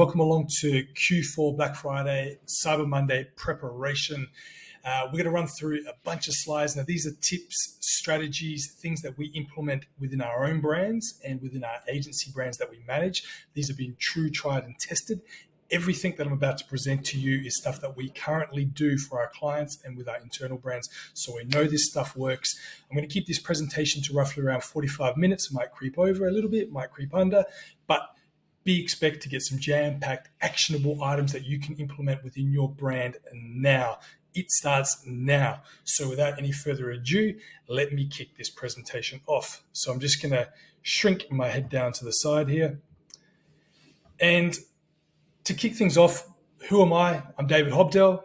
Welcome along to Q4 Black Friday, Cyber Monday preparation. We're going to run through a bunch of slides. Now, these are tips, strategies, things that we implement within our own brands and within our agency brands that we manage. These have been true, tried, and tested. Everything that I'm about to present to you is stuff that we currently do for our clients and with our internal brands. So we know this stuff works. I'm going to keep this presentation to roughly around 45 minutes. It might creep over a little bit, might creep under, but expect to get some jam-packed, actionable items that you can implement within your brand now. It starts now. So without any further ado, let me kick this presentation off. So I'm just going to shrink my head down to the side here. And to kick things off, who am I? I'm David Hobdell.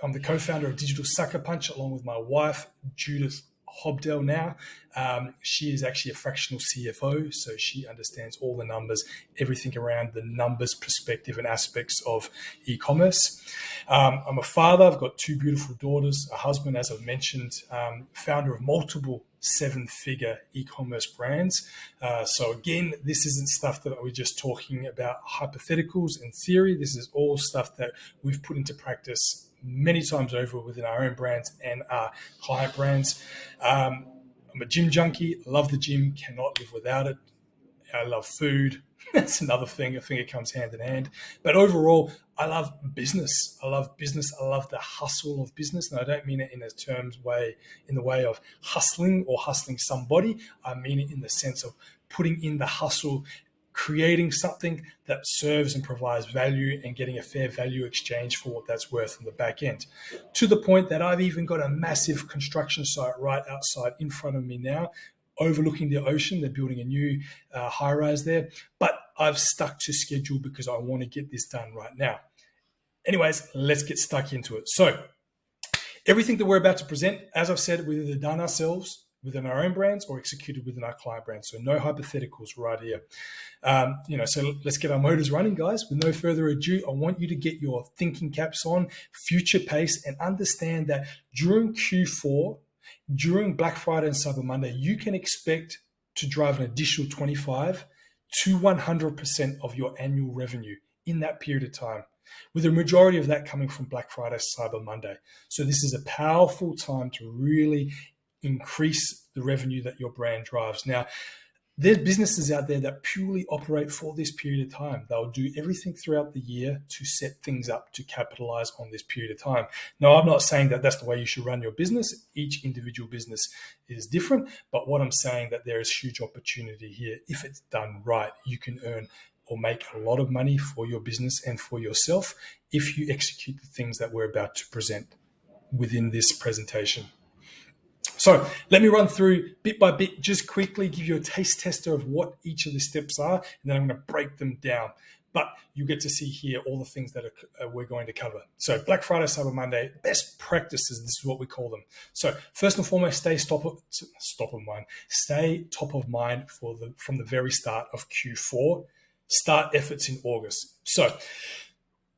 I'm the co-founder of Digital Sucker Punch, along with my wife, Judith Hobdell now. She is actually a fractional CFO, so she understands all the numbers, everything around the numbers perspective and aspects of e-commerce. I'm a father. I've got two beautiful daughters, a husband, as I've mentioned, founder of multiple seven-figure e-commerce brands. So again, this isn't stuff that we're just talking about hypotheticals and theory. This is all stuff that we've put into practice many times over within our own brands and our client brands. I'm a gym junkie, love the gym, cannot live without it. I love food. That's another thing. I think it comes hand in hand. But overall, I love business. I love business. I love the hustle of business. And I don't mean it in the way of hustling or hustling somebody. I mean it in the sense of putting in the hustle, creating something that serves and provides value and getting a fair value exchange for what that's worth on the back end. To the point that I've even got a massive construction site right outside in front of me now, overlooking the ocean. They're building a new high-rise there, but I've stuck to schedule because I want to get this done right now. Anyways, let's get stuck into it. So everything that we're about to present, as I've said, we've either done ourselves within our own brands or executed within our client brands. So no hypotheticals right here. So let's get our motors running, guys. With no further ado, I want you to get your thinking caps on, future pace, and understand that during Q4, during Black Friday and Cyber Monday, you can expect to drive an additional 25 to 100% of your annual revenue in that period of time, with the majority of that coming from Black Friday, Cyber Monday. So this is a powerful time to really increase the revenue that your brand drives. Now, there's businesses out there that purely operate for this period of time. They'll do everything throughout the year to set things up to capitalize on this period of time. Now, I'm not saying that that's the way you should run your business. Each individual business is different, but what I'm saying that there is huge opportunity here. If it's done right, you can earn or make a lot of money for your business and for yourself if you execute the things that we're about to present within this presentation. So let me run through bit by bit, just quickly give you a taste tester of what each of the steps are, and then I'm going to break them down. But you get to see here all the things that we're going to cover. So Black Friday, Cyber Monday, best practices, this is what we call them. So first and foremost, stay top of mind from the very start of Q4. Start efforts in August. So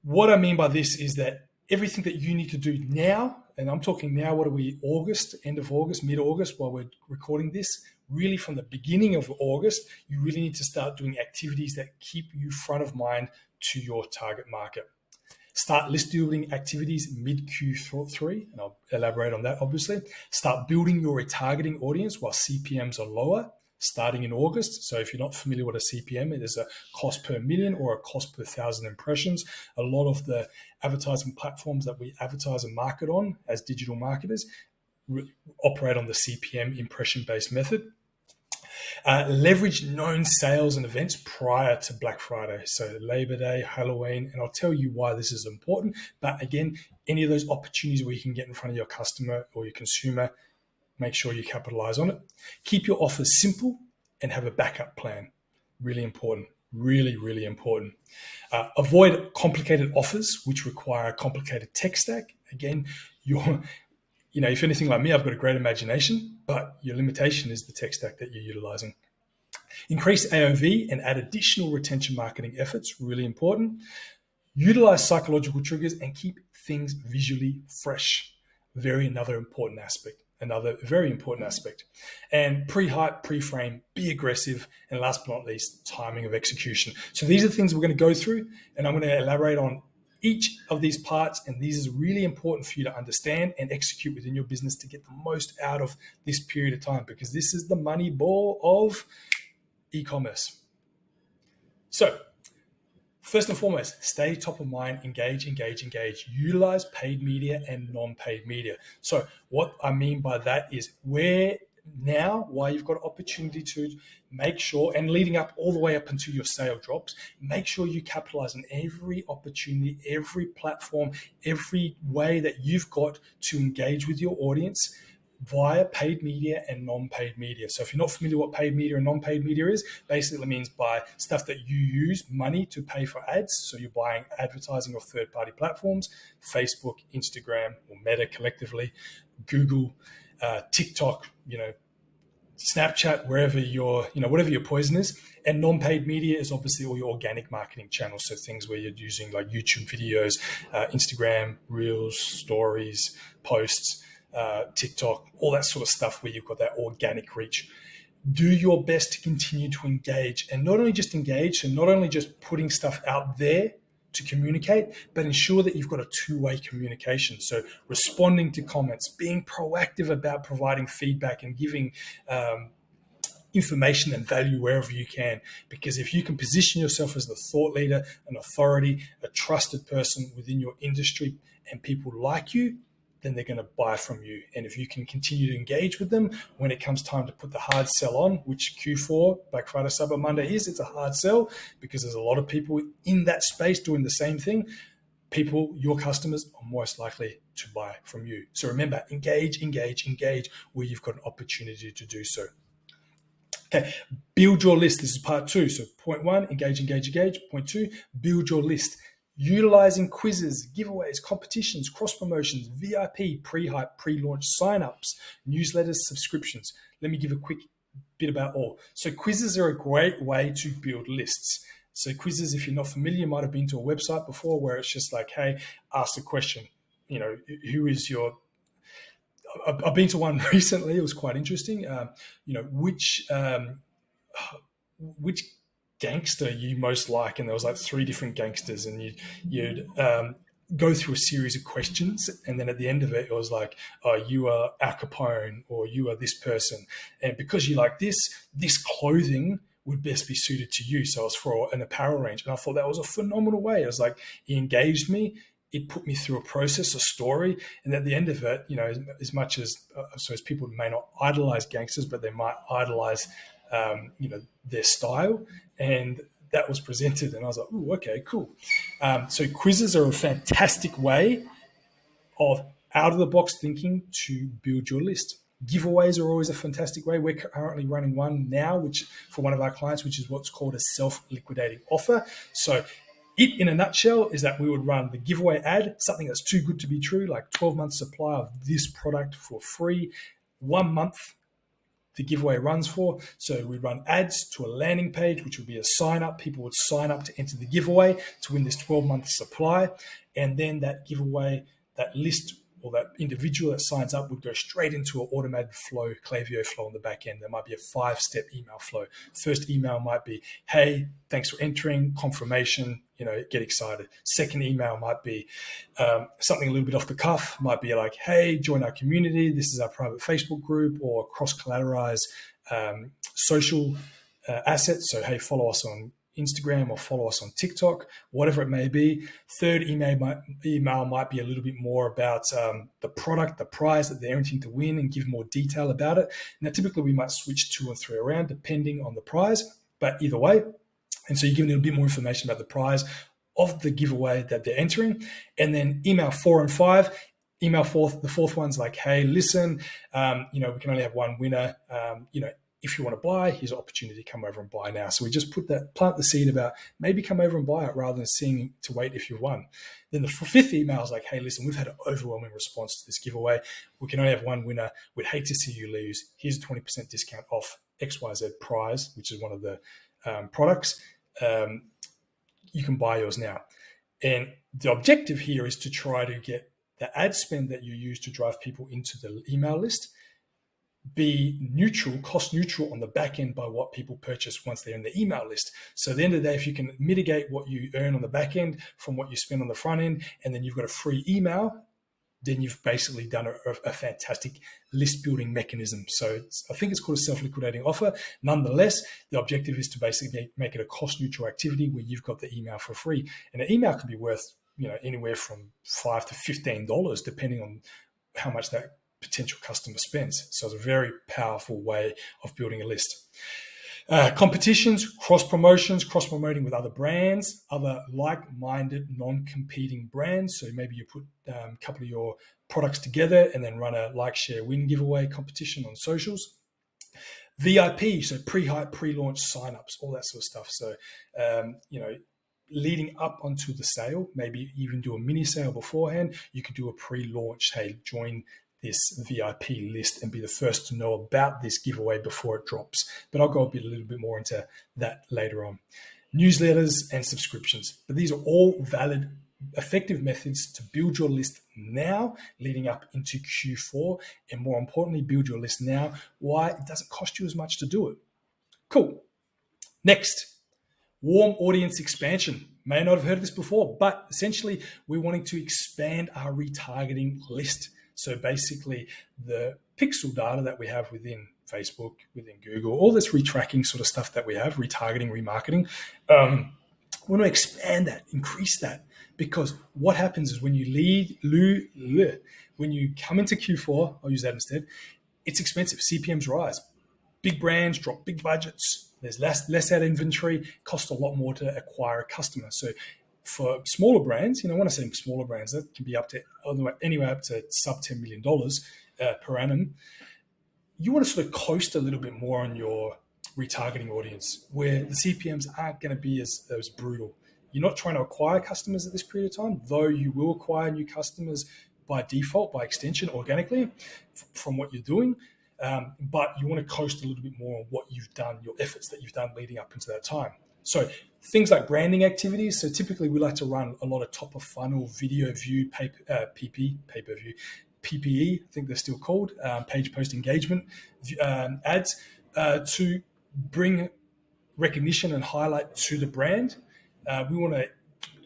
what I mean by this is that everything that you need to do now, and I'm talking now, what are we, August, end of August, mid-August, while we're recording this, really from the beginning of August, you really need to start doing activities that keep you front of mind to your target market. Start list building activities mid-Q3, and I'll elaborate on that, obviously. Start building your retargeting audience while CPMs are lower, starting in August. So if you're not familiar with a CPM, it is a cost per million or a cost per 1,000 impressions. A lot of the advertising platforms that we advertise and market on as digital marketers operate on the CPM impression-based method. Leverage known sales and events prior to Black Friday. So Labor Day, Halloween, and I'll tell you why this is important. But again, any of those opportunities where you can get in front of your customer or your consumer, make sure you capitalize on it. Keep your offers simple and have a backup plan. Really important. Really, really important. Avoid complicated offers, which require a complicated tech stack. Again, if anything like me, I've got a great imagination, but your limitation is the tech stack that you're utilizing. Increase AOV and add additional retention marketing efforts. Really important. Utilize psychological triggers and keep things visually fresh. Another important aspect. another very important aspect. And pre-hype, pre-frame, be aggressive, and last but not least, timing of execution. So these are the things we're going to go through, and I'm going to elaborate on each of these parts, and these is really important for you to understand and execute within your business to get the most out of this period of time, because this is the money ball of e-commerce. So first and foremost, stay top of mind, engage. Utilize paid media and non-paid media. So what I mean by that is why you've got opportunity to make sure, and leading up all the way up until your sale drops, make sure you capitalize on every opportunity, every platform, every way that you've got to engage with your audience via paid media and non-paid media. So if you're not familiar what paid media and non-paid media is, basically it means by stuff that you use money to pay for ads. So you're buying advertising off third-party platforms, Facebook, Instagram, or Meta collectively, Google, TikTok, Snapchat, whatever your poison is. And non-paid media is obviously all your organic marketing channels. So things where you're using like YouTube videos, Instagram, Reels, Stories, posts, TikTok, all that sort of stuff where you've got that organic reach. Do your best to continue to engage, and not only just engage, so not only just putting stuff out there to communicate, but ensure that you've got a two-way communication. So responding to comments, being proactive about providing feedback and giving information and value wherever you can. Because if you can position yourself as the thought leader, an authority, a trusted person within your industry, and people like you, then they're going to buy from you. And if you can continue to engage with them when it comes time to put the hard sell on, which Q4, Black Friday, Cyber Monday is, it's a hard sell because there's a lot of people in that space doing the same thing. People, your customers, are most likely to buy from you. So remember, engage where you've got an opportunity to do so. Okay, build your list. This is part 2. So point 1, engage. Point 2, build your list. Utilizing quizzes, giveaways, competitions, cross promotions, VIP, pre-hype, pre-launch signups, newsletters, subscriptions. Let me give a quick bit about all. So quizzes are a great way to build lists. So quizzes, if you're not familiar, you might have been to a website before where it's just like, hey, ask a question. Who is your... I've been to one recently. It was quite interesting. Which gangster you most like, and there was like 3 different gangsters, and you'd go through a series of questions, and then at the end of it was like, oh, you are Al Capone, or you are this person, and because you like this clothing would best be suited to you. So it was for an apparel range, and I thought that was a phenomenal way. It was like, he engaged me, it put me through a process, a story, and at the end of it, as much as as people may not idolize gangsters, but they might idolize their style, and that was presented, and I was like, "Ooh, okay, cool." So quizzes are a fantastic way of out-of-the-box thinking to build your list. Giveaways are always a fantastic way. We're currently running one now, which for one of our clients, which is what's called a self-liquidating offer. So it, in a nutshell, is that we would run the giveaway ad, something that's too good to be true, like 12-month supply of this product for free, 1 month the giveaway runs for. So we run ads to a landing page, which would be a sign up. People would sign up to enter the giveaway to win this 12-month supply. And then that giveaway, that list, or that individual that signs up would go straight into an automated flow, Klaviyo flow on the back end. There might be a 5-step email flow. First email might be, hey, thanks for entering, confirmation, get excited. Second email might be something a little bit off the cuff, might be like, hey, join our community. This is our private Facebook group, or cross-collateralize social assets. So, hey, follow us on Instagram or follow us on TikTok, whatever it may be. Third email might be a little bit more about the product, the prize that they're entering to win, and give more detail about it. Now, typically we might switch 2 or 3 around depending on the prize, but either way. And so you're giving them a bit more information about the prize of the giveaway that they're entering. And then email 4 and 5. Email 4, the 4th one's like, hey, listen, we can only have one winner. If you want to buy, here's an opportunity to come over and buy now. So we just plant the seed about maybe come over and buy it rather than seeing to wait if you've won. Then the 5th email is like, hey, listen, we've had an overwhelming response to this giveaway. We can only have one winner. We'd hate to see you lose. Here's a 20% discount off XYZ prize, which is one of the products. You can buy yours now. And the objective here is to try to get the ad spend that you use to drive people into the email list be neutral, cost neutral on the back end by what people purchase once they're in the email list. So at the end of the day, if you can mitigate what you earn on the back end from what you spend on the front end, and then you've got a free email, then you've basically done a fantastic list building mechanism. So I think it's called a self-liquidating offer. Nonetheless, the objective is to basically make it a cost neutral activity where you've got the email for free. And an email can be worth, anywhere from $5 to $15, depending on how much that potential customer spends. So it's a very powerful way of building a list. Competitions, cross-promoting with other brands, other like-minded, non-competing brands. So maybe you put a couple of your products together and then run a like, share, win giveaway competition on socials. VIP, so pre-hype, pre-launch signups, all that sort of stuff. So, leading up onto the sale, maybe even do a mini sale beforehand. You could do a pre-launch, hey, join this VIP list and be the first to know about this giveaway before it drops. But I'll go a little bit more into that later on. Newsletters and subscriptions. But these are all valid, effective methods to build your list now, leading up into Q4. And more importantly, build your list now. Why? It doesn't cost you as much to do it. Cool. Next, warm audience expansion. May not have heard of this before, but essentially we're wanting to expand our retargeting list. So basically the pixel data that we have within Facebook, within Google, all this retracking sort of stuff that we have, retargeting, remarketing, we want to expand that, increase that, because what happens is when you come into Q4, I'll use that instead, it's expensive. CPMs rise. Big brands drop big budgets. There's less ad inventory, costs a lot more to acquire a customer. So for smaller brands, when I say smaller brands, that can be anywhere up to sub $10 million per annum. You want to sort of coast a little bit more on your retargeting audience, where the CPMs aren't going to be as brutal. You're not trying to acquire customers at this period of time, though you will acquire new customers by default, by extension, organically from what you're doing. But you want to coast a little bit more on what you've done, your efforts that you've done leading up into that time. So things like branding activities. So typically we like to run a lot of top of funnel video view, pay-per-view, PPE, I think they're still called, page post engagement ads to bring recognition and highlight to the brand. We want to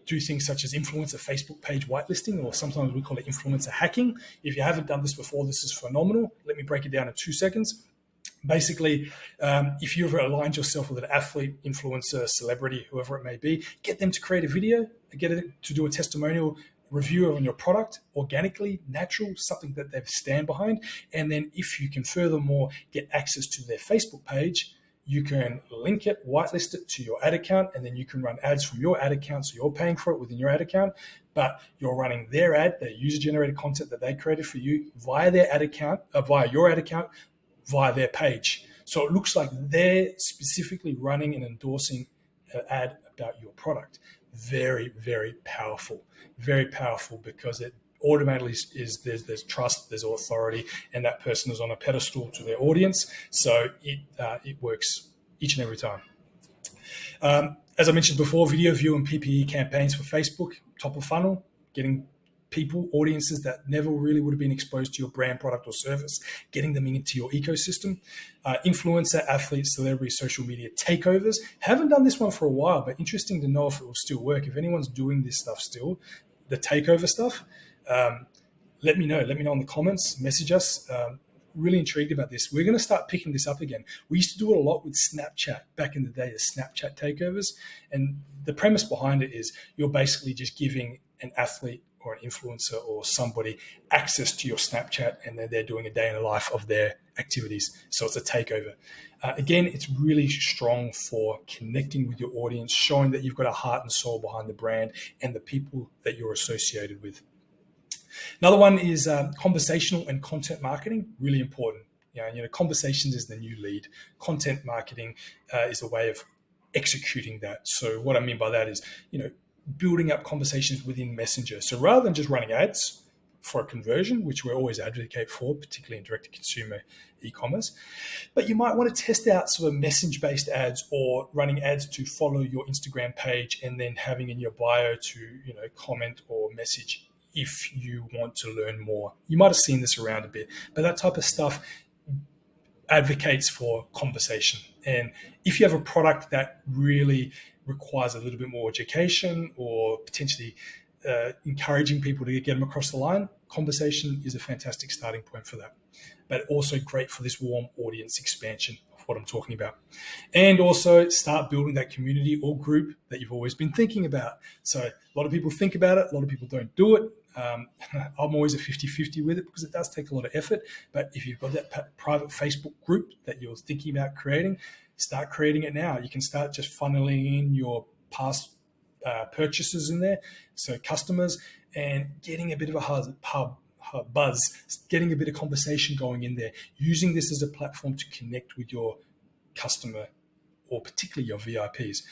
do things such as influencer Facebook page whitelisting, or sometimes we call it influencer hacking. If you haven't done this before, this is phenomenal. Let me break it down in 2 seconds. Basically, if you've aligned yourself with an athlete, influencer, celebrity, whoever it may be, get them to create a video, get it to do a testimonial review on your product, organically, natural, something that they stand behind. And then if you can furthermore get access to their Facebook page, you can link it, whitelist it to your ad account, and then you can run ads from your ad account. So you're paying for it within your ad account, but you're running their ad, their user-generated content that they created for you via their ad account, via your ad account, via their page. So it looks like they're specifically running and endorsing an ad about your product. Very, very powerful. Very powerful, because it automatically there's trust, there's authority, and that person is on a pedestal to their audience. So it works each and every time. As I mentioned before, video view and PPE campaigns for Facebook, top of funnel, getting people, audiences that never really would have been exposed to your brand, product, or service, getting them into your ecosystem. Influencer, athletes, celebrity, social media takeovers. Haven't done this one for a while, but interesting to know if it will still work. If anyone's doing this stuff still, the takeover stuff, let me know. Let me know in the comments. Message us. Really intrigued about this. We're going to start picking this up again. We used to do it a lot with Snapchat back in the day, the Snapchat takeovers. And the premise behind it is you're basically just giving an athlete or an influencer or somebody access to your Snapchat, and then they're doing a day in the life of their activities. So it's a takeover. Again, it's really strong for connecting with your audience, showing that you've got a heart and soul behind the brand and the people that you're associated with. Another one is conversational and content marketing, really important. Conversations is the new lead. Content marketing is a way of executing that. So what I mean by that is, building up conversations within Messenger. So rather than just running ads for a conversion, which we always advocate for, particularly in direct-to-consumer e-commerce, but you might want to test out sort of message-based ads, or running ads to follow your Instagram page and then having in your bio to, comment or message if you want to learn more. You might have seen this around a bit, but that type of stuff advocates for conversation. And if you have a product that really requires a little bit more education or potentially encouraging people to get them across the line, conversation is a fantastic starting point for that. But also great for this warm audience expansion of what I'm talking about. And also start building that community or group that you've always been thinking about. So a lot of people think about it, a lot of people don't do it. I'm always a 50-50 with it because it does take a lot of effort. But if you've got that private Facebook group that you're thinking about creating, start creating it now. You can start just funneling in your past purchases in there, so customers, and getting a bit of a buzz, getting a bit of conversation going in there, using this as a platform to connect with your customer or particularly your VIPs.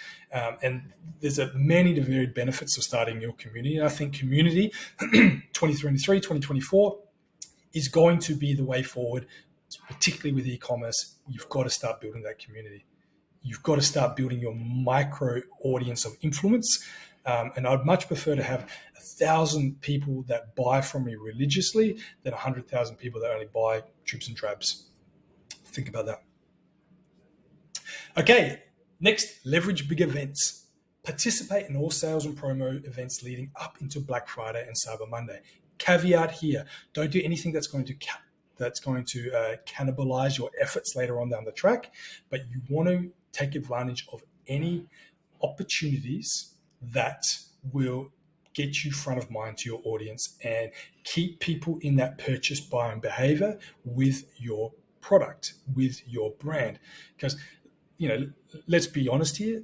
And there's many varied benefits of starting your community. And I think community 2023, 2024 is going to be the way forward, particularly with e-commerce. You've got to start building that community. You've got to start building your micro audience of influence. And I'd much prefer to have 1,000 people that buy from me religiously than 100,000 people that only buy dribs and drabs. Think about that. Okay, next, leverage big events. Participate in all sales and promo events leading up into Black Friday and Cyber Monday. Caveat here, don't do anything that's going to cannibalize your efforts later on down the track, but you want to take advantage of any opportunities that will get you front of mind to your audience and keep people in that purchase buying behavior with your product, with your brand. Because, let's be honest here,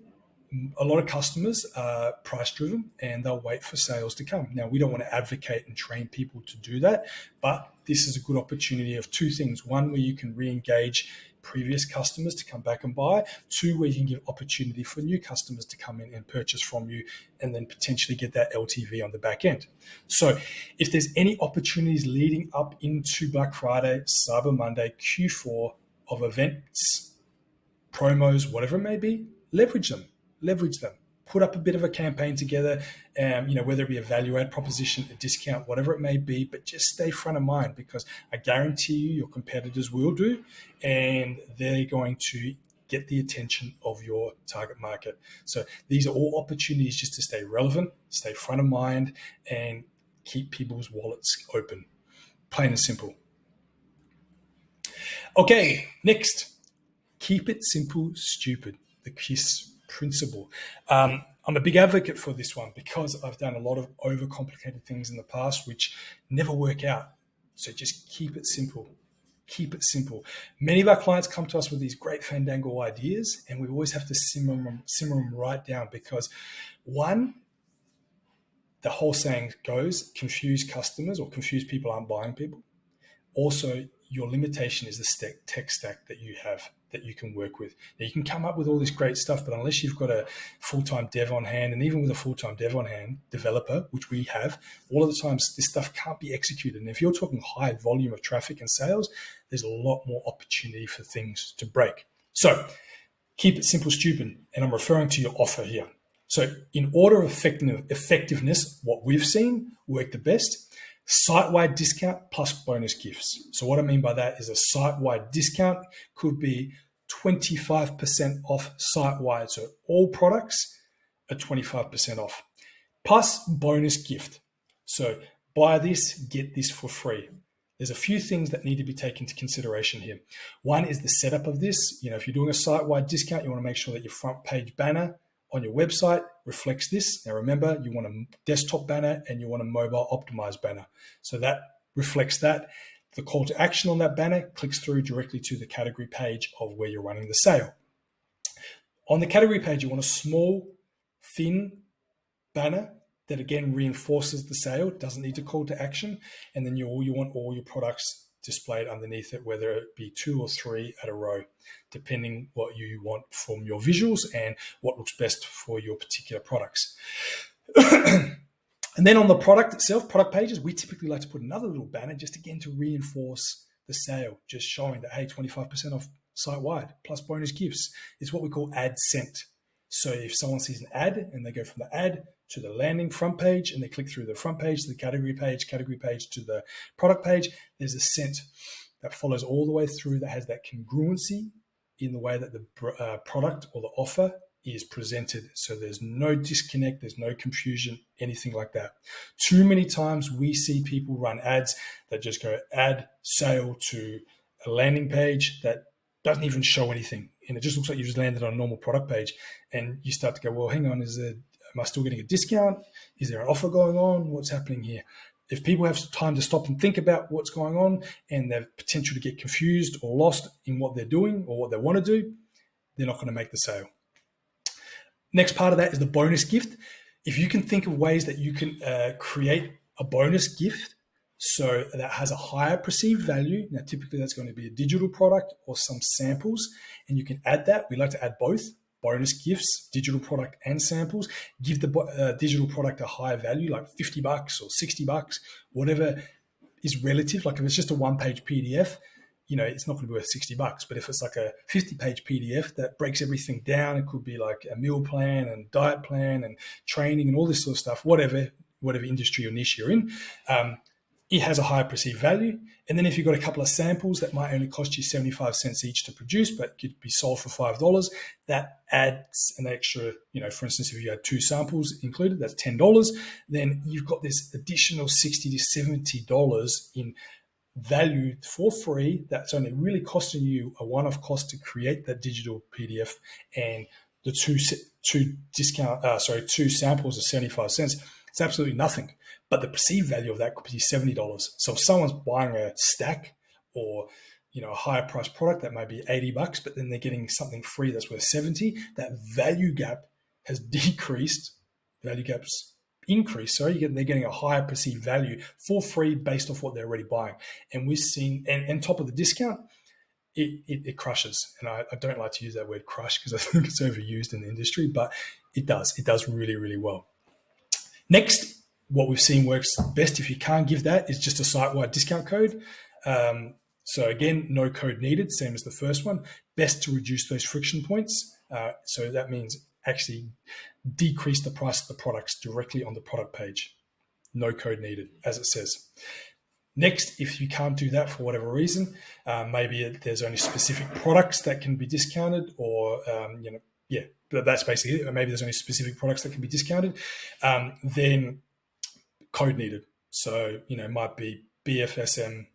a lot of customers are price driven and they'll wait for sales to come. Now, we don't want to advocate and train people to do that, but this is a good opportunity of two things. One, where you can re-engage previous customers to come back and buy. Two, where you can give opportunity for new customers to come in and purchase from you and then potentially get that LTV on the back end. So if there's any opportunities leading up into Black Friday, Cyber Monday, Q4 of events, promos, whatever it may be, leverage them. Put up a bit of a campaign together, whether it be a value add proposition, a discount, whatever it may be, but just stay front of mind, because I guarantee you your competitors will do, and they're going to get the attention of your target market. So these are all opportunities just to stay relevant, stay front of mind, and keep people's wallets open. Plain and simple. Okay, next, keep it simple, stupid. The KISS principle. I'm a big advocate for this one because I've done a lot of overcomplicated things in the past which never work out. So just keep it simple. Keep it simple. Many of our clients come to us with these great fandangle ideas, and we always have to simmer them right down, because one, the whole saying goes, confuse customers or confuse people aren't buying people. Also, your limitation is the tech stack that you have, that you can work with. Now, you can come up with all this great stuff, but unless you've got a full-time dev on hand, and even with a full-time dev on hand, developer, which we have, all of the times this stuff can't be executed. And if you're talking high volume of traffic and sales, there's a lot more opportunity for things to break. So keep it simple, stupid. And I'm referring to your offer here. So in order of effectiveness, what we've seen work the best: site-wide discount plus bonus gifts. So what I mean by that is a site-wide discount could be 25% off site-wide. So all products are 25% off, plus bonus gift. So buy this, get this for free. There's a few things that need to be taken into consideration here. One is the setup of this. If you're doing a site-wide discount, you want to make sure that your front page banner on your website reflects this. Now remember, you want a desktop banner and you want a mobile optimized banner. So that reflects that. The call to action on that banner clicks through directly to the category page of where you're running the sale. On the category page, you want a small, thin banner that again reinforces the sale. It doesn't need to call to action. And then you want all your products displayed underneath it, whether it be 2 or 3 at a row, depending what you want from your visuals and what looks best for your particular products. And then on the product itself, product pages, we typically like to put another little banner just again to reinforce the sale, just showing that, hey, 25% off site-wide plus bonus gifts. It's what we call ad sent. So if someone sees an ad and they go from the ad to the landing front page and they click through the front page to the category page to the product page, there's a sent that follows all the way through, that has that congruency in the way that the product or the offer is presented. So there's no disconnect, there's no confusion, anything like that. Too many times we see people run ads that just go add sale to a landing page that doesn't even show anything. And it just looks like you just landed on a normal product page. And you start to go, well, hang on, am I still getting a discount? Is there an offer going on? What's happening here? If people have time to stop and think about what's going on and they've potential to get confused or lost in what they're doing or what they want to do, they're not going to make the sale. Next part of that is the bonus gift. If you can think of ways that you can create a bonus gift so that has a higher perceived value, now typically that's going to be a digital product or some samples, and you can add that. We like to add both, bonus gifts, digital product and samples. Give the digital product a higher value, like $50 or $60, whatever is relative. Like if it's just a one-page PDF, it's not going to be worth $60. But if it's like a 50-page PDF that breaks everything down, it could be like a meal plan and diet plan and training and all this sort of stuff, whatever industry or niche you're in, it has a higher perceived value. And then if you've got a couple of samples that might only cost you 75 cents each to produce, but could be sold for $5, that adds an extra, for instance, if you had 2 samples included, that's $10. Then you've got this additional $60 to $70 in value for free. That's only really costing you a one-off cost to create that digital PDF, and the two samples of 75 cents. It's absolutely nothing. But the perceived value of that could be $70. So if someone's buying a stack or a higher price product that might be $80, but then they're getting something free that's worth $70, that value gap has decreased. Value gap's increased. They're getting a higher perceived value for free based off what they're already buying. And we're seeing, and top of the discount, it crushes. And I don't like to use that word crush because I think it's overused in the industry, but it does. It does really, really well. Next, what we've seen works best if you can't give that is just a site-wide discount code. So again, no code needed, same as the first one. Best to reduce those friction points. So that means actually decrease the price of the products directly on the product page. No code needed, as it says. Next, if you can't do that for whatever reason, maybe there's only specific products that can be discounted, or but that's basically it. Or maybe there's only specific products that can be discounted. Then code needed. So, it might be BFCM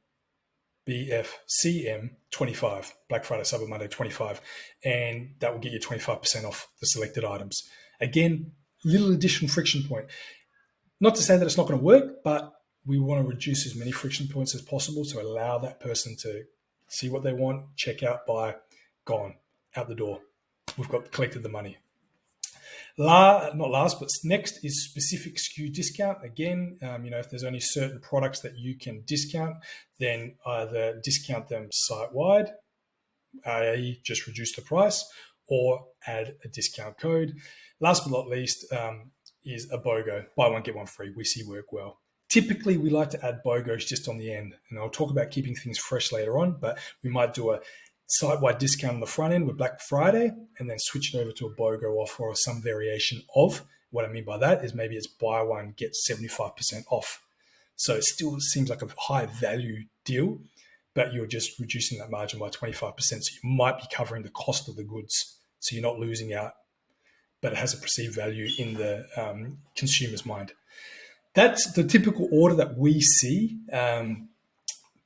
25, Black Friday, Cyber Monday 25, and that will get you 25% off the selected items. Again, little additional friction point. Not to say that it's not going to work, but we want to reduce as many friction points as possible to allow that person to see what they want, check out, buy, gone, out the door. We've collected the money. Not last, but next is specific SKU discount. Again, if there's only certain products that you can discount, then either discount them site-wide, i.e. just reduce the price, or add a discount code. Last but not least is a BOGO, buy one, get one free. We see work well. Typically, we like to add BOGOs just on the end, and I'll talk about keeping things fresh later on, but we might do a site-wide discount on the front end with Black Friday and then switch it over to a BOGO offer or some variation of. What I mean by that is maybe it's buy one, get 75% off. So it still seems like a high value deal, but you're just reducing that margin by 25%. So you might be covering the cost of the goods. So you're not losing out, but it has a perceived value in the consumer's mind. That's the typical order that we see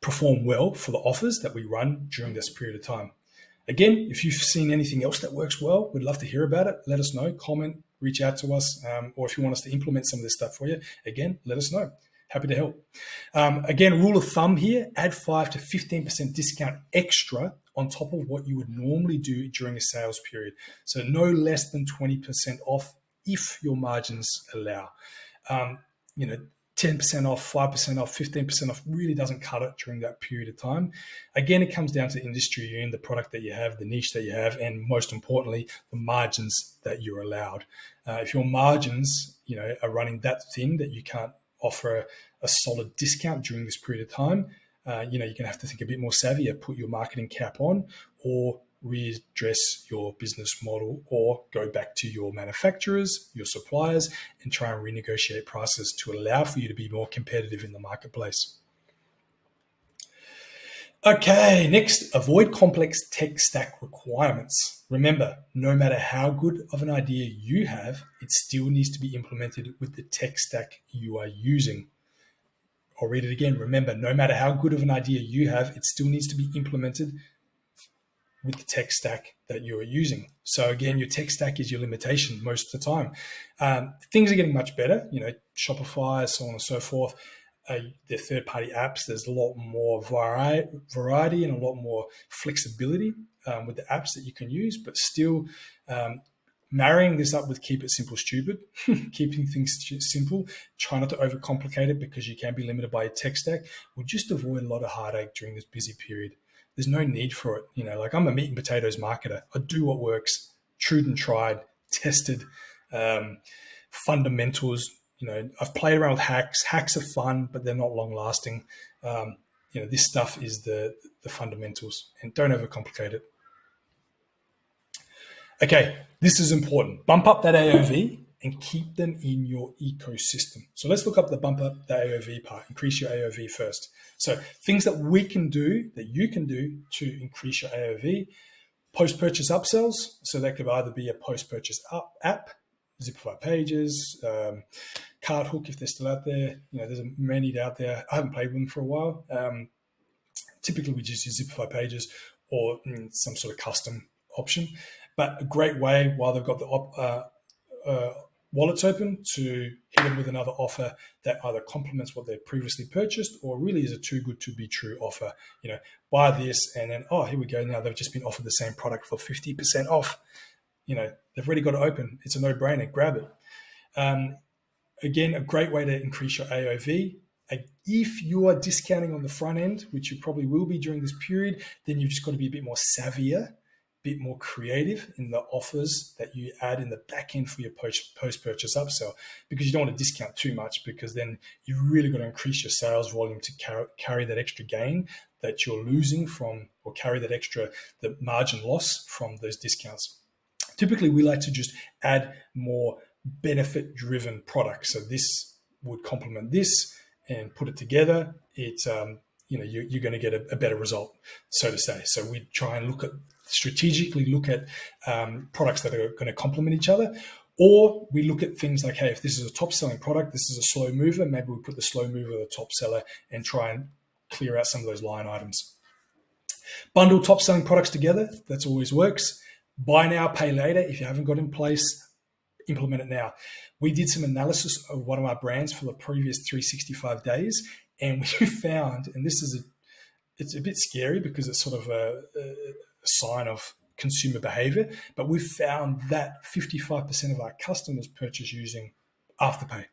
perform well for the offers that we run during this period of time. Again, if you've seen anything else that works well, we'd love to hear about it. Let us know, comment, reach out to us, or if you want us to implement some of this stuff for you, again, let us know. Happy to help. Again, rule of thumb here, add 5 to 15% discount extra on top of what you would normally do during a sales period. So no less than 20% off if your margins allow. 10% off, 5% off, 15% off really doesn't cut it during that period of time. Again, it comes down to the industry you're in, the product that you have, the niche that you have, and most importantly, the margins that you're allowed. If your margins, are running that thin that you can't offer a solid discount during this period of time, you're going to have to think a bit more savvy, put your marketing cap on, or readdress your business model, or go back to your manufacturers, your suppliers, and try and renegotiate prices to allow for you to be more competitive in the marketplace. Okay, next, avoid complex tech stack requirements. Remember, no matter how good of an idea you have, it still needs to be implemented with the tech stack you are using. I'll read it again. Remember, no matter how good of an idea you have, it still needs to be implemented with the tech stack that you're using. So again, your tech stack is your limitation most of the time. Things are getting much better, Shopify, so on and so forth. They're third-party apps. There's a lot more variety and a lot more flexibility with the apps that you can use, but still marrying this up with keep it simple, stupid, keeping things simple, try not to overcomplicate it because you can be limited by your tech stack, will just avoid a lot of heartache during this busy period. There's no need for it. Like I'm a meat and potatoes marketer. I do what works, true and tried, tested, fundamentals. I've played around with hacks. Hacks are fun, but they're not long lasting. This stuff is the fundamentals, and don't overcomplicate it. Okay, this is important. Bump up that AOV and keep them in your ecosystem. So let's look up the bump up the AOV part. Increase your AOV first. So things that we can do, that you can do to increase your AOV: post-purchase upsells. So that could either be a post-purchase app, Zipify Pages, Card Hook if they're still out there. There's many out there. I haven't played with them for a while. Typically, we just use Zipify Pages or some sort of custom option. But a great way, while they've got the wallets open, to hit them with another offer that either complements what they've previously purchased or really is a too good to be true offer. Buy this and then, here we go. Now they've just been offered the same product for 50% off. They've already got it open. It's a no-brainer. Grab it. Again, a great way to increase your AOV. If you are discounting on the front end, which you probably will be during this period, then you've just got to be a bit more savvier, bit more creative in the offers that you add in the back end for your post-purchase upsell, because you don't want to discount too much, because then you really got to increase your sales volume to carry that extra gain that you're losing from, or carry the margin loss from those discounts. Typically, we like to just add more benefit-driven products. So this would complement this and put it together. It's you're going to get a better result, so to say. So we try and strategically look at products that are going to complement each other. Or we look at things like, hey, if this is a top selling product, this is a slow mover, maybe we put the slow mover at the top seller and try and clear out some of those line items. Bundle top selling products together. That always works. Buy now, pay later. If you haven't got it in place, implement it now. We did some analysis of one of our brands for the previous 365 days, and we found, and it's a bit scary because it's sort of a sign of consumer behavior, but we found that 55% of our customers purchase using Afterpay.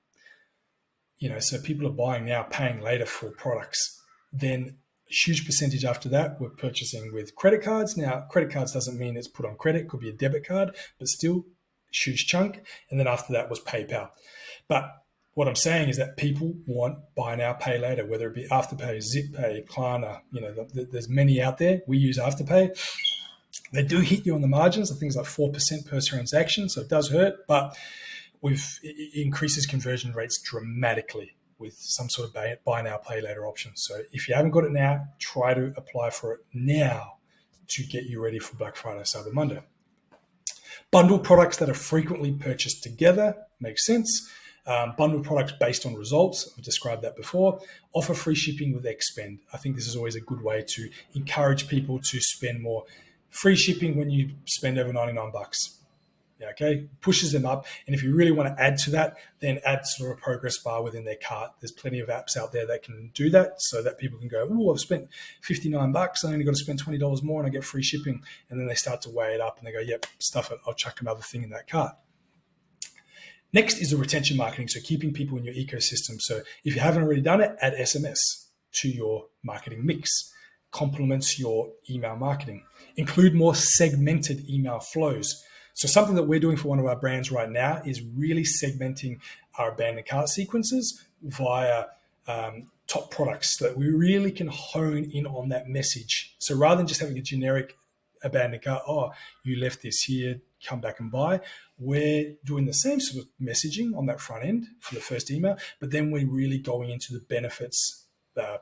So people are buying now, paying later for products. Then a huge percentage after that we're purchasing with credit cards. Now, credit cards doesn't mean it's put on credit, could be a debit card, but still huge chunk. And then after that was PayPal. But what I'm saying is that people want buy now, pay later, whether it be Afterpay, ZipPay, Klarna. There's many out there. We use Afterpay. They do hit you on the margins. I think it's like 4% per transaction, so it does hurt, but it increases conversion rates dramatically with some sort of buy now, pay later option. So if you haven't got it now, try to apply for it now to get you ready for Black Friday, Cyber Monday. Bundle products that are frequently purchased together makes sense. Bundle products based on results. I've described that before. Offer free shipping with Xspend. I think this is always a good way to encourage people to spend more. Free shipping when you spend over $99. Yeah, okay, pushes them up. And if you really want to add to that, then add sort of a progress bar within their cart. There's plenty of apps out there that can do that, so that people can go, oh, I've spent $59. I only got to spend $20 more and I get free shipping. And then they start to weigh it up and they go, yep, stuff it. I'll chuck another thing in that cart. Next is the retention marketing. So keeping people in your ecosystem. So if you haven't already done it, add SMS to your marketing mix. Complements your email marketing. Include more segmented email flows. So something that we're doing for one of our brands right now is really segmenting our abandoned cart sequences via top products, so that we really can hone in on that message. So rather than just having a generic abandoned cart, oh, you left this here, come back and buy, we're doing the same sort of messaging on that front end for the first email, but then we're really going into the benefits,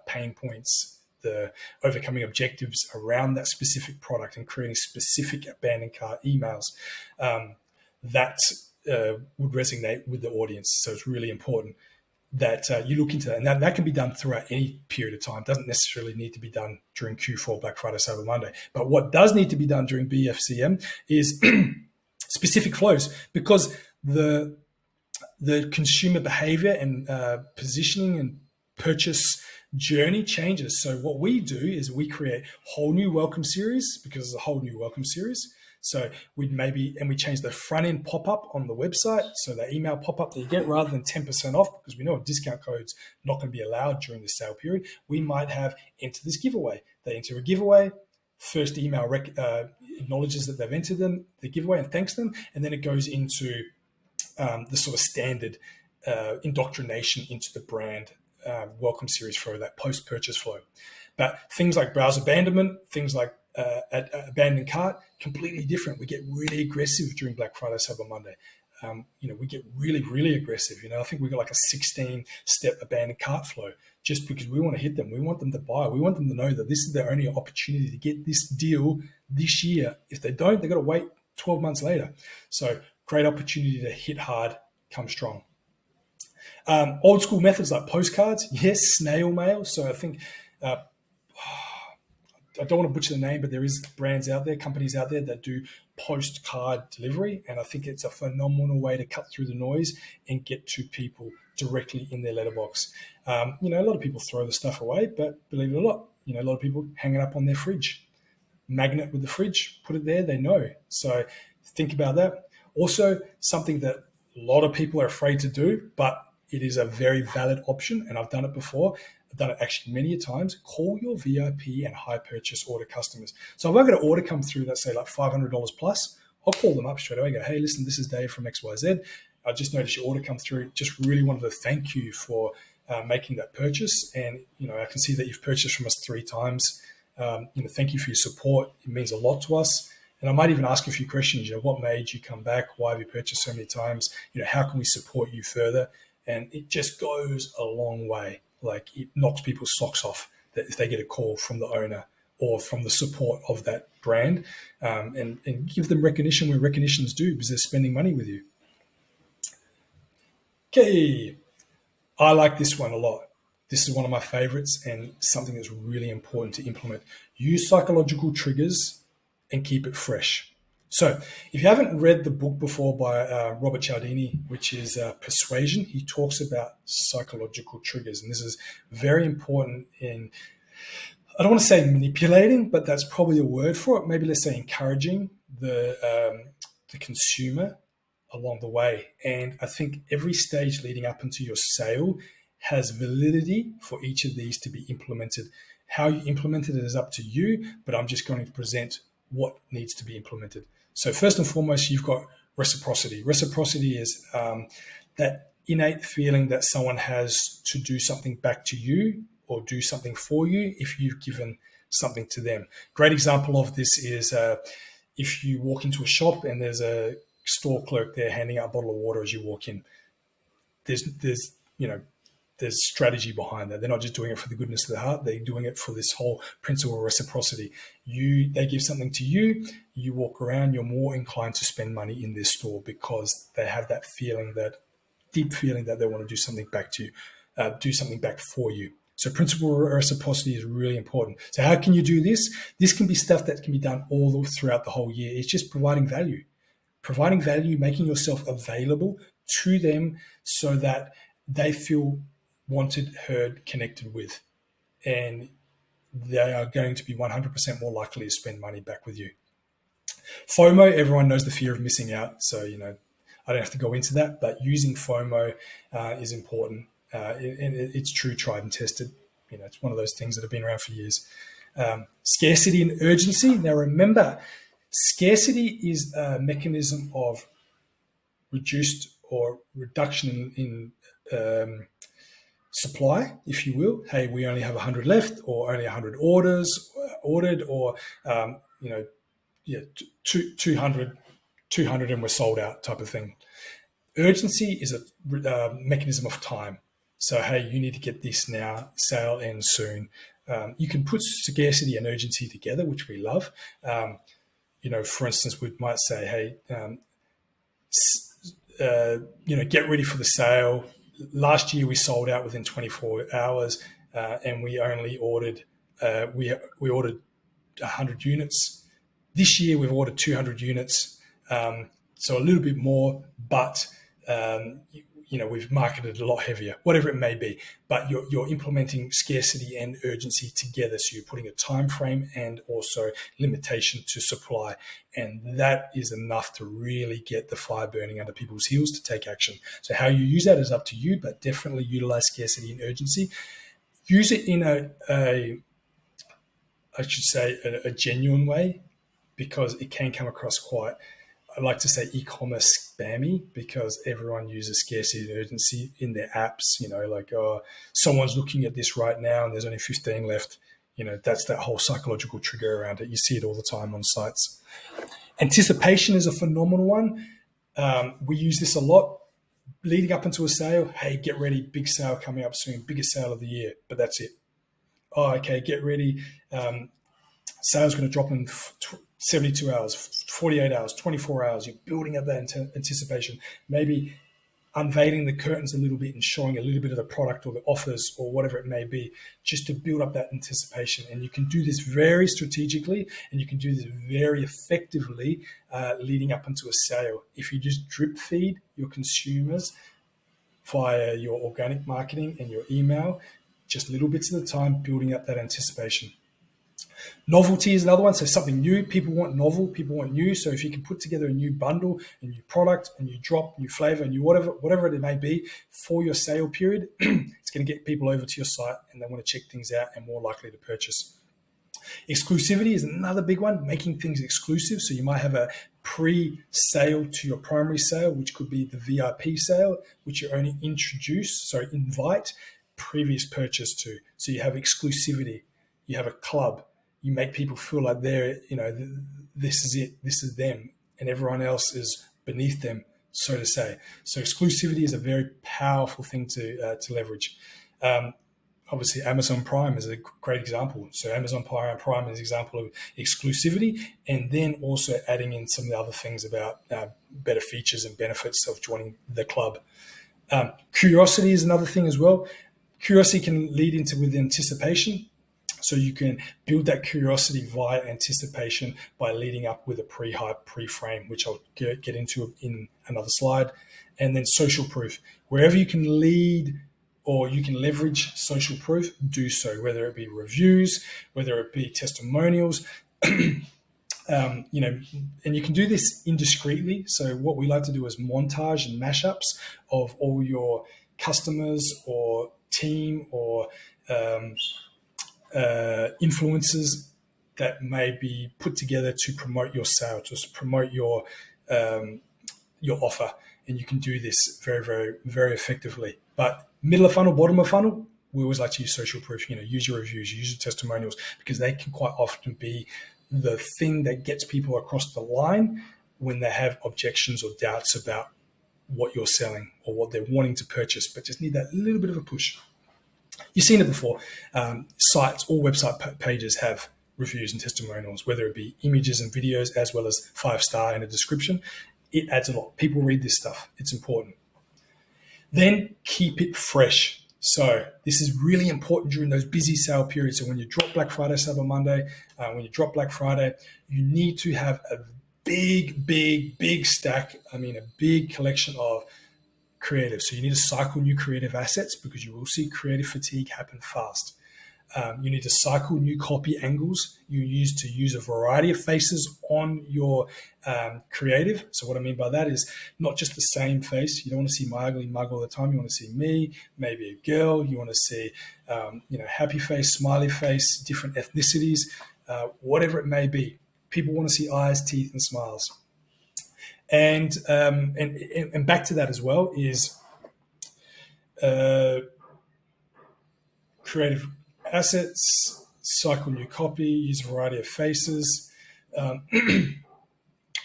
pain points, the overcoming objectives around that specific product and creating specific abandoned cart emails, that would resonate with the audience. So it's really important that you look into that. And that can be done throughout any period of time. It doesn't necessarily need to be done during Q4, Black Friday, Cyber Monday. But what does need to be done during BFCM is specific flows, because the consumer behavior and positioning and purchase journey changes. So what we do is we create whole new welcome series, because it's a whole new welcome series. So we change the front end pop up on the website. So the email pop up that you get, rather than 10% off, because we know a discount code's not going to be allowed during the sale period, we might have enter this giveaway. They enter a giveaway. First email acknowledges that they've entered the giveaway and thanks them. And then it goes into the sort of standard indoctrination into the brand welcome series flow, that post-purchase flow. But things like browse abandonment, things like abandoned cart, completely different. We get really aggressive during Black Friday, Cyber Monday. We get really, really aggressive. I think we got like a 16-step abandoned cart flow, just because we want to hit them. We want them to buy. We want them to know that this is their only opportunity to get this deal this year. If they don't, they've got to wait 12 months later. So great opportunity to hit hard, come strong. Old school methods like postcards, yes, snail mail. So I think I don't want to butcher the name, but there is brands out there, companies out there that do postcard delivery. And I think it's a phenomenal way to cut through the noise and get to people directly in their letterbox. A lot of people throw the stuff away, but believe it or not, a lot of people hang it up on their fridge. Magnet with the fridge, put it there, they know. So think about that. Also, something that a lot of people are afraid to do, but it is a very valid option, and I've done it before. I've done it actually many times. Call your VIP and high purchase order customers. So if I've got an order come through, let's say like $500 plus, I'll call them up straight away and go, hey, listen, this is Dave from XYZ. I just noticed your order come through. Just really wanted to thank you for making that purchase. And, I can see that you've purchased from us 3 times. Thank you for your support. It means a lot to us. And I might even ask a few questions. What made you come back? Why have you purchased so many times? How can we support you further? And it just goes a long way. Like, it knocks people's socks off that if they get a call from the owner or from the support of that brand, and give them recognition where recognition is due, because they're spending money with you. Okay, I like this one a lot. This is one of my favorites and something that's really important to implement. Use psychological triggers and keep it fresh. So if you haven't read the book before by Robert Cialdini, which is Persuasion, he talks about psychological triggers. And this is very important in, I don't want to say manipulating, but that's probably a word for it. Maybe let's say encouraging the consumer along the way. And I think every stage leading up into your sale has validity for each of these to be implemented. How you implement it is up to you, but I'm just going to present what needs to be implemented. So first and foremost, you've got reciprocity. Reciprocity is that innate feeling that someone has to do something back to you or do something for you if you've given something to them. Great example of this is if you walk into a shop and there's a store clerk there handing out a bottle of water as you walk in. There's strategy behind that. They're not just doing it for the goodness of the heart. They're doing it for this whole principle of reciprocity. They give something to you, you walk around, you're more inclined to spend money in this store because they have that feeling, that deep feeling that they want to do something back to you, do something back for you. So principle of reciprocity is really important. So how can you do this? This can be stuff that can be done all throughout the whole year. It's just providing value, making yourself available to them so that they feel wanted, heard, connected with, and they are going to be 100% more likely to spend money back with you. FOMO, everyone knows the fear of missing out. So, I don't have to go into that, but using FOMO is important. It's true, tried and tested. It's one of those things that have been around for years. Scarcity and urgency. Now, remember, scarcity is a mechanism of reduced or reduction in supply, if you will. Hey, we only have 100 left, or only 100 orders ordered, or 200 and we're sold out type of thing. Urgency is a mechanism of time. So, hey, you need to get this now. Sale ends soon. You can put scarcity and urgency together, which we love. For instance, we might say, hey, get ready for the sale. Last year we sold out within 24 hours, and we only ordered we ordered 100 units. This year we've ordered 200 units, so a little bit more, but we've marketed a lot heavier, whatever it may be. But you're implementing scarcity and urgency together, so you're putting a time frame and also limitation to supply, and that is enough to really get the fire burning under people's heels to take action. So how you use that is up to you, but definitely utilize scarcity and urgency. Use it in a genuine way, because it can come across quite, I like to say, e-commerce spammy, because everyone uses scarcity and urgency in their apps. Someone's looking at this right now and there's only 15 left. That's that whole psychological trigger around it. You see it all the time on sites. Anticipation is a phenomenal one. We use this a lot leading up into a sale. Hey, get ready, big sale coming up soon, biggest sale of the year, but that's it. Oh, okay, get ready. Sales going to drop in 72 hours, 48 hours, 24 hours. You're building up that anticipation, maybe unveiling the curtains a little bit and showing a little bit of the product or the offers or whatever it may be, just to build up that anticipation. And you can do this very strategically, and you can do this very effectively leading up into a sale. If you just drip feed your consumers via your organic marketing and your email, just little bits at a time, building up that anticipation. Novelty is another one. So something new. People want novel, people want new. So if you can put together a new bundle, a new product, a new drop, new flavor, new whatever it may be for your sale period, it's going to get people over to your site and they want to check things out and more likely to purchase. Exclusivity is another big one, making things exclusive. So you might have a pre-sale to your primary sale, which could be the VIP sale, which you only invite previous purchase to. So you have exclusivity. You have a club. You make people feel like they're, this is it, this is them, and everyone else is beneath them, so to say. So exclusivity is a very powerful thing to leverage. Obviously, Amazon Prime is a great example. So Amazon Prime is an example of exclusivity, and then also adding in some of the other things about better features and benefits of joining the club. Curiosity is another thing as well. Curiosity can lead into with anticipation. So you can build that curiosity via anticipation by leading up with a pre-hype, pre-frame, which I'll get into in another slide. And then social proof. Wherever you can lead or you can leverage social proof, do so, whether it be reviews, whether it be testimonials, and you can do this indiscreetly. So what we like to do is montage and mashups of all your customers or team or influencers that may be put together to promote your sale, to promote your offer. And you can do this very, very, very effectively. But middle of funnel, bottom of funnel, we always like to use social proof. Use your reviews, use your testimonials, because they can quite often be the thing that gets people across the line when they have objections or doubts about what you're selling or what they're wanting to purchase, but just need that little bit of a push. You've seen it before. Sites or website pages have reviews and testimonials, whether it be images and videos, as well as 5-star and a description. It adds a lot. People read this stuff. It's important. Then keep it fresh. So this is really important during those busy sale periods. So when you drop Black Friday, Cyber Monday, when you drop Black Friday, you need to have a big stack. A big collection of creative. So you need to cycle new creative assets, because you will see creative fatigue happen fast. You need to cycle new copy angles. You use a variety of faces on your creative. So what I mean by that is not just the same face. You don't want to see my ugly mug all the time. You want to see me, maybe a girl. You want to see happy face, smiley face, different ethnicities, whatever it may be. People want to see eyes, teeth, and smiles. And back to that as well is creative assets, cycle new copy, use a variety of faces.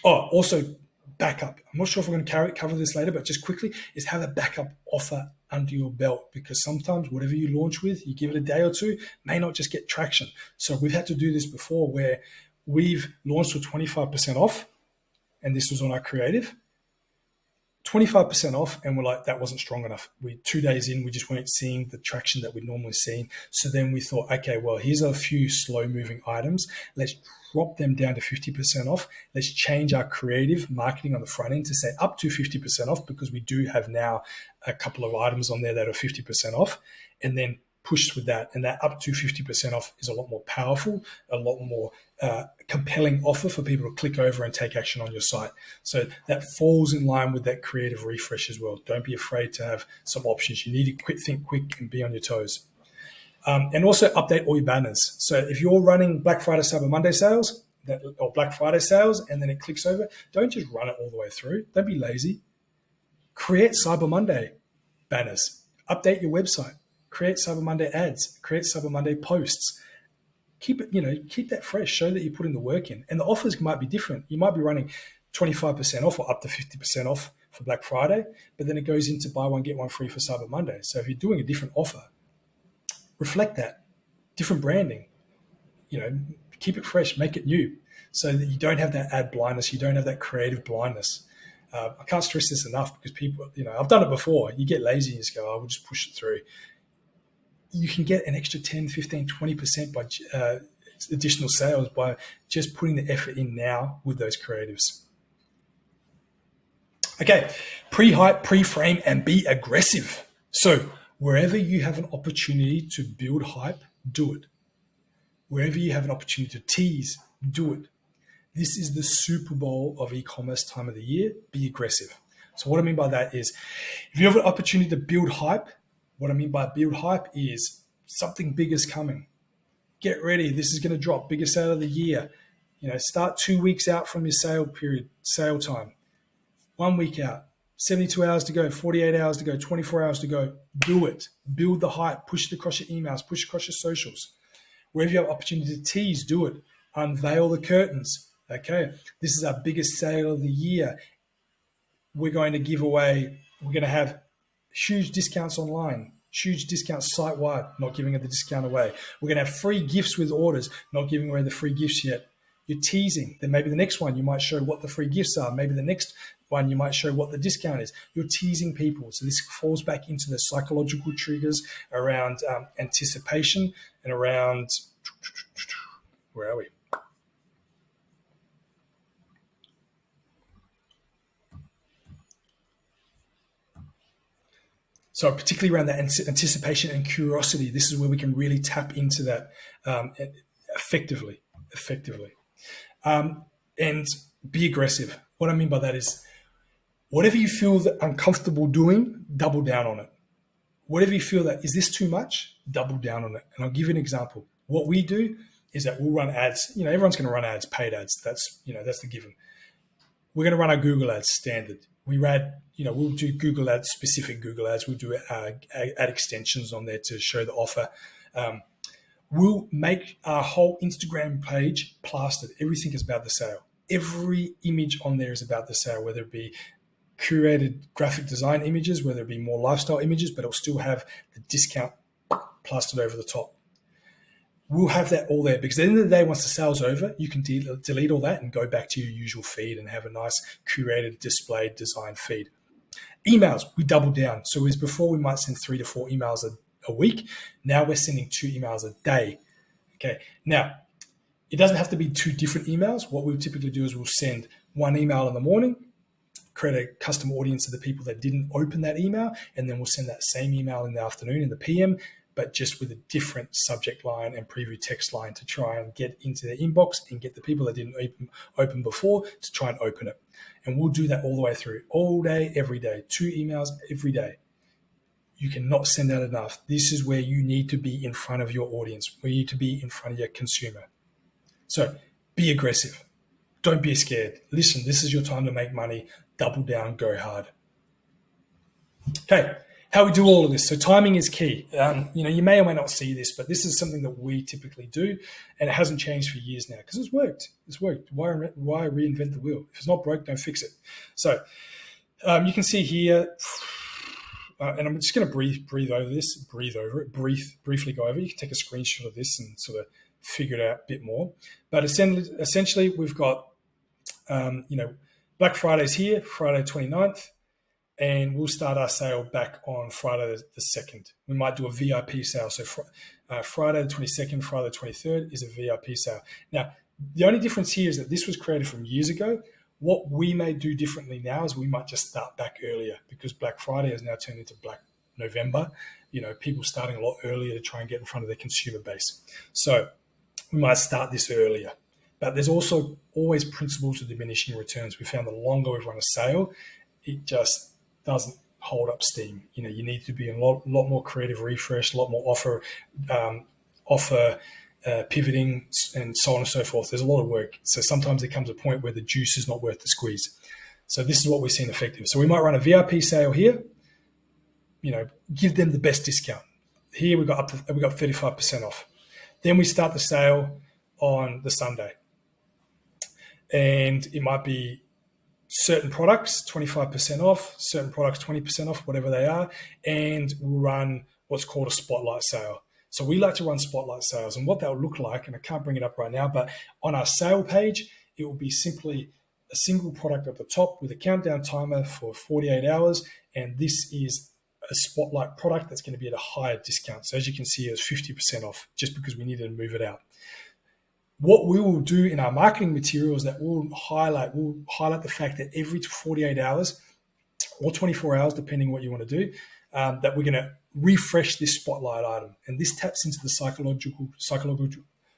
Also backup. I'm not sure if we're going to cover this later, but just quickly is have a backup offer under your belt, because sometimes whatever you launch with, you give it a day or two, may not just get traction. So we've had to do this before where we've launched with 25% off, and this was on our creative. 25% off, and we're like, that wasn't strong enough. 2 days in, we just weren't seeing the traction that we'd normally seen. So then we thought, okay, well, here's a few slow moving items. Let's drop them down to 50% off. Let's change our creative marketing on the front end to say up to 50% off, because we do have now a couple of items on there that are 50% off, and then pushed with that. And that up to 50% off is a lot more powerful, a lot more compelling offer for people to click over and take action on your site. So that falls in line with that creative refresh as well. Don't be afraid to have some options. You need to think quick and be on your toes. And also update all your banners. So if you're running Black Friday, Cyber Monday sales, or Black Friday sales, and then it clicks over, don't just run it all the way through. Don't be lazy. Create Cyber Monday banners. Update your website. Create Cyber Monday ads. Create Cyber Monday posts. Keep that fresh. Show that you put in the work in. And the offers might be different. You might be running 25% off or up to 50% off for Black Friday, but then it goes into buy one, get one free for Cyber Monday. So if you're doing a different offer, reflect that. Different branding. Keep it fresh, make it new, so that you don't have that ad blindness, you don't have that creative blindness. I can't stress this enough, because people, I've done it before. You get lazy and you just go, I will just push it through. You can get an extra 10, 15, 20% by additional sales by just putting the effort in now with those creatives. Okay, pre-hype, pre-frame, and be aggressive. So wherever you have an opportunity to build hype, do it. Wherever you have an opportunity to tease, do it. This is the Super Bowl of e-commerce time of the year. Be aggressive. So what I mean by that is, if you have an opportunity to build hype, what I mean by build hype is something big is coming. Get ready. This is going to drop. Biggest sale of the year. Start 2 weeks out from your sale period, sale time. 1 week out. 72 hours to go, 48 hours to go, 24 hours to go. Do it. Build the hype. Push it across your emails. Push it across your socials. Wherever you have opportunity to tease, do it. Unveil the curtains. Okay. This is our biggest sale of the year. We're going to have huge discounts online, huge discounts site-wide, not giving the discount away. We're going to have free gifts with orders, not giving away the free gifts yet. You're teasing. Then maybe the next one, you might show what the free gifts are. Maybe the next one, you might show what the discount is. You're teasing people. So this falls back into the psychological triggers around anticipation and around, where are we? So particularly around that anticipation and curiosity, this is where we can really tap into that effectively. And be aggressive. What I mean by that is, whatever you feel that uncomfortable doing, double down on it. Whatever you feel that, is this too much? Double down on it. And I'll give you an example. What we do is that we'll run ads. Everyone's going to run ads, paid ads. That's the given. We're going to run our Google ads standard. We'll do Google ads, specific Google ads. We'll do ad extensions on there to show the offer. We'll make our whole Instagram page plastered. Everything is about the sale. Every image on there is about the sale, whether it be curated graphic design images, whether it be more lifestyle images, but it'll still have the discount plastered over the top. We'll have that all there, because at the end of the day, once the sale's over, you can delete all that and go back to your usual feed and have a nice curated, displayed, designed feed. Emails, we double down. So whereas before we might send 3 to 4 emails a week, now we're sending 2 emails a day. Okay. Now, it doesn't have to be 2 different emails. What we'll typically do is we'll send 1 email in the morning, create a custom audience of the people that didn't open that email, and then we'll send that same email in the afternoon, in the PM, but just with a different subject line and preview text line to try and get into their inbox and get the people that didn't open before to try and open it. And we'll do that all the way through, all day, every day, 2 emails every day. You cannot send out enough. This is where you need to be in front of your audience, where you need to be in front of your consumer. So be aggressive. Don't be scared. Listen, this is your time to make money. Double down, go hard. Okay. How we do all of this. So timing is key. You may or may not see this, but this is something that we typically do, and it hasn't changed for years now because it's worked. It's worked. Why reinvent the wheel? If it's not broke, don't fix it. So you can see here, and I'm just going to briefly go over it. You can take a screenshot of this and sort of figure it out a bit more. But essentially we've got, Black Friday's here, Friday 29th, and we'll start our sale back on Friday the 2nd. We might do a VIP sale. So Friday the 22nd, Friday the 23rd is a VIP sale. Now, the only difference here is that this was created from years ago. What we may do differently now is we might just start back earlier, because Black Friday has now turned into Black November. People starting a lot earlier to try and get in front of their consumer base. So we might start this earlier. But there's also always principles of diminishing returns. We found the longer we've run a sale, it just doesn't hold up steam. You need to be in a lot more creative refresh, a lot more offer pivoting, and so on and so forth. There's a lot of work. So sometimes there comes a point where the juice is not worth the squeeze. So this is what we've seen effective. So we might run a VIP sale here, give them the best discount. Here we got 35% off. Then we start the sale on the Sunday. And it might be certain products, 25% off, certain products, 20% off, whatever they are. And we'll run what's called a spotlight sale. So we like to run spotlight sales, and what that will look like, and I can't bring it up right now, but on our sale page, it will be simply a single product at the top with a countdown timer for 48 hours. And this is a spotlight product that's going to be at a higher discount. So as you can see, it's 50% off just because we needed to move it out. What we will do in our marketing materials that we'll highlight the fact that every 48 hours or 24 hours, depending what you want to do, that we're going to refresh this spotlight item. And this taps into the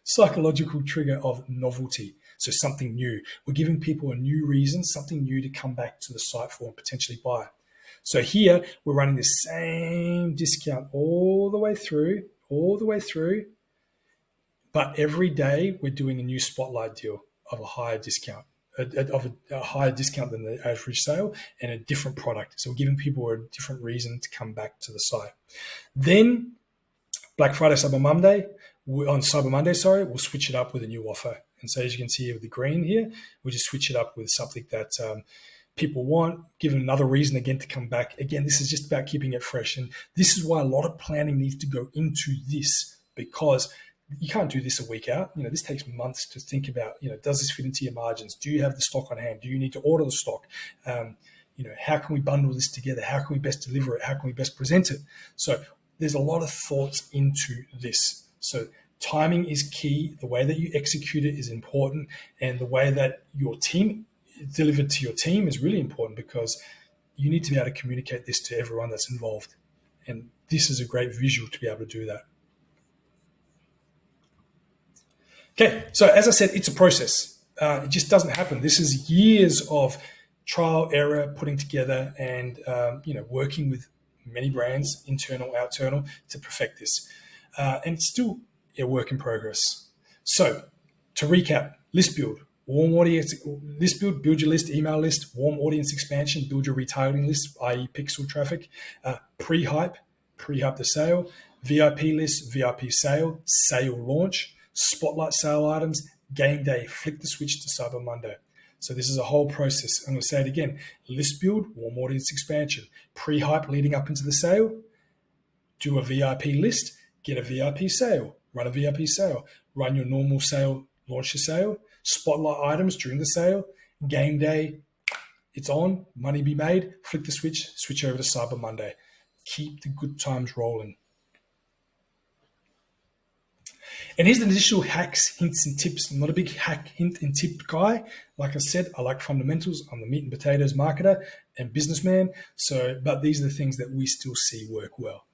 psychological trigger of novelty. So something new. We're giving people a new reason, something new to come back to the site for and potentially buy. So here we're running the same discount all the way through, but every day we're doing a new spotlight deal of a higher discount, of a higher discount than the average sale, and a different product. So we're giving people a different reason to come back to the site. Then Black Friday, Cyber Monday, we'll switch it up with a new offer. And so as you can see here with the green here, we just switch it up with something that people want, give them another reason again to come back. Again, this is just about keeping it fresh. And this is why a lot of planning needs to go into this, because you can't do this a week out. This takes months to think about, does this fit into your margins? Do you have the stock on hand? Do you need to order the stock? How can we bundle this together? How can we best deliver it? How can we best present it? So there's a lot of thoughts into this. So timing is key. The way that you execute it is important. And the way that your team delivered to your team is really important, because you need to be able to communicate this to everyone that's involved. And this is a great visual to be able to do that. Okay, so as I said, it's a process. It just doesn't happen. This is years of trial, error, putting together, and working with many brands, internal, external, to perfect this. And it's still a work in progress. So to recap, list build, warm audience, list build your list, email list, warm audience expansion, build your retargeting list, i.e. pixel traffic, pre-hype the sale, VIP list, VIP sale, sale launch, spotlight sale items, game day, flick the switch to Cyber Monday. So this is a whole process. I'm going to say it again. List build, warm audience expansion, pre-hype leading up into the sale, do a VIP list, get a VIP sale, run a VIP sale, run your normal sale, launch your sale, spotlight items during the sale, game day, it's on, money be made, flick the switch over to Cyber Monday. Keep the good times rolling. And here's the additional hacks, hints, and tips. I'm not a big hack, hint, and tip guy. Like I said, I like fundamentals. I'm the meat and potatoes marketer and businessman. But these are the things that we still see work well.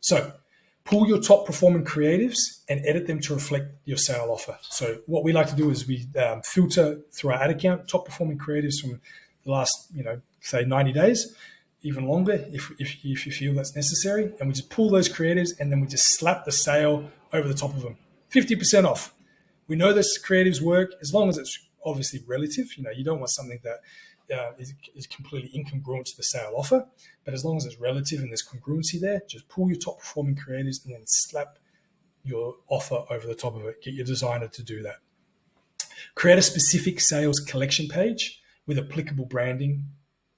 So pull your top performing creatives and edit them to reflect your sale offer. So what we like to do is we filter through our ad account, top performing creatives from the last, say 90 days, even longer if you feel that's necessary. And we just pull those creatives and then we just slap the sale over the top of them. 50% off. We know this creatives work as long as it's obviously relative. You don't want something that is completely incongruent to the sale offer. But as long as it's relative and there's congruency there, just pull your top performing creatives and then slap your offer over the top of it. Get your designer to do that. Create a specific sales collection page with applicable branding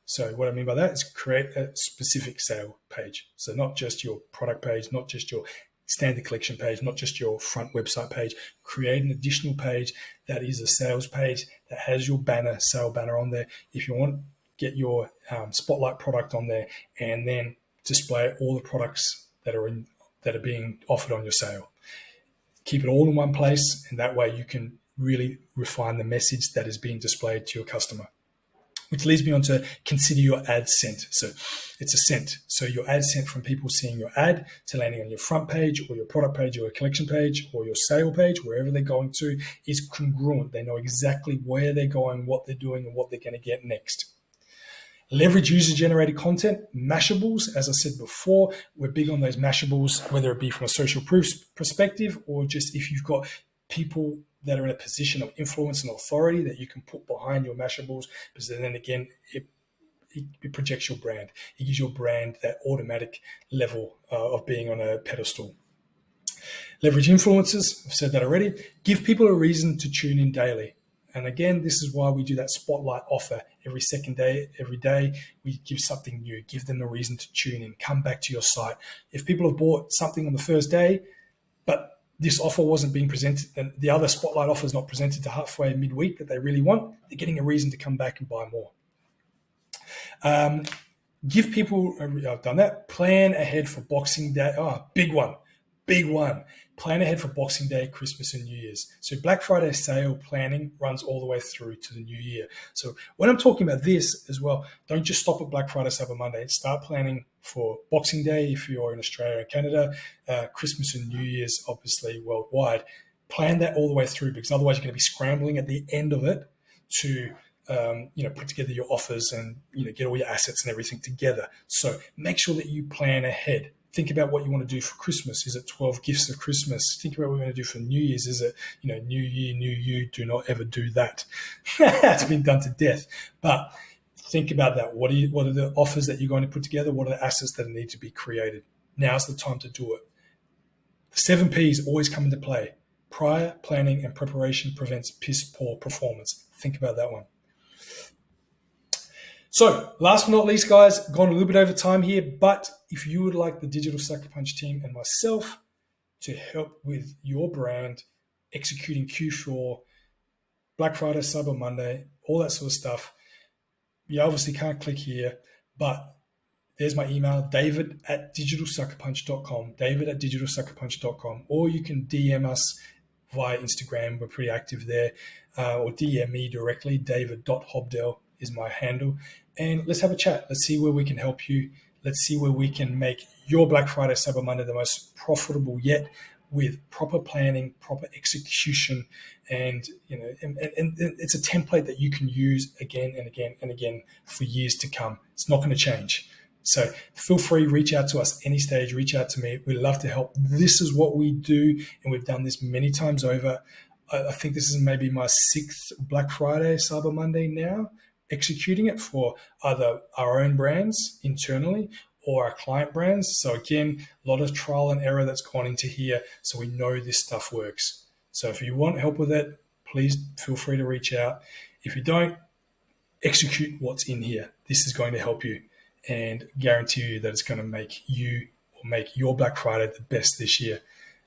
So what I mean by that is create a specific sale page. So not just your product page, not just your standard collection page, not just your front website page. Create an additional page that is a sales page that has your banner, sale banner on there. If you want, get your spotlight product on there, and then display all the products that are being offered on your sale. Keep it all in one place, and that way you can really refine the message that is being displayed to your customer. Which leads me on to consider your ad sent. So it's a sent. So your ad sent from people seeing your ad to landing on your front page or your product page or your collection page or your sale page, wherever they're going to, is congruent. They know exactly where they're going, what they're doing, and what they're going to get next. Leverage user-generated content, Mashables. As I said before, we're big on those Mashables, whether it be from a social proof perspective or just if you've got people that are in a position of influence and authority that you can put behind your Mashables, because then again, it projects your brand. It gives your brand that automatic level of being on a pedestal. Leverage influencers, I've said that already. Give people a reason to tune in daily. And again, this is why we do that spotlight offer every second day, every day. We give something new, give them a reason to tune in, come back to your site. If people have bought something on the first day, but this offer wasn't being presented, and the other spotlight offer is not presented to halfway midweek that they really want, they're getting a reason to come back and buy more. Give people, I've done that, plan ahead for Boxing Day. Big one. Plan ahead for Boxing Day, Christmas, and New Year's. So Black Friday sale planning runs all the way through to the new year. So when I'm talking about this as well, don't just stop at Black Friday, Cyber Monday. Start planning for Boxing Day if you're in Australia and Canada, Christmas and New Year's, obviously worldwide. Plan that all the way through, because otherwise you're going to be scrambling at the end of it to put together your offers and get all your assets and everything together. So make sure that you plan ahead. Think about what you want to do for Christmas. Is it 12 gifts of Christmas? Think about what you want to do for New Year's. Is it, New Year, New You? Do not ever do that. It's been done to death. But think about that. What are the offers that you're going to put together? What are the assets that need to be created? Now's the time to do it. The 7 Ps always come into play. Prior planning and preparation prevents piss poor performance. Think about that one. So last but not least, guys, gone a little bit over time here, but if you would like the Digital Sucker Punch team and myself to help with your brand, executing Q4, Black Friday, Cyber Monday, all that sort of stuff, you obviously can't click here, but there's my email, david@digitalsuckerpunch.com, david@digitalsuckerpunch.com, or you can DM us via Instagram. We're pretty active there, or DM me directly, david.hobdell is my handle, and let's have a chat. Let's see where we can help you. Let's see where we can make your Black Friday, Cyber Monday the most profitable yet, with proper planning, proper execution, and it's a template that you can use again and again and again for years to come. It's not going to change. So feel free, reach out to us any stage, reach out to me. We'd love to help. This is what we do, and we've done this many times over. I think this is maybe my 6th Black Friday, Cyber Monday now, executing it for either our own brands internally or our client brands. So again, a lot of trial and error that's gone into here, so we know this stuff works. So if you want help with it, please feel free to reach out. If you don't, execute what's in here. This is going to help you and guarantee you that it's going to make you or make your Black Friday the best this year.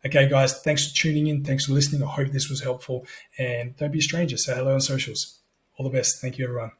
Okay, guys, thanks for tuning in. Thanks for listening. I hope this was helpful. And don't be a stranger. Say hello on socials. All the best. Thank you, everyone.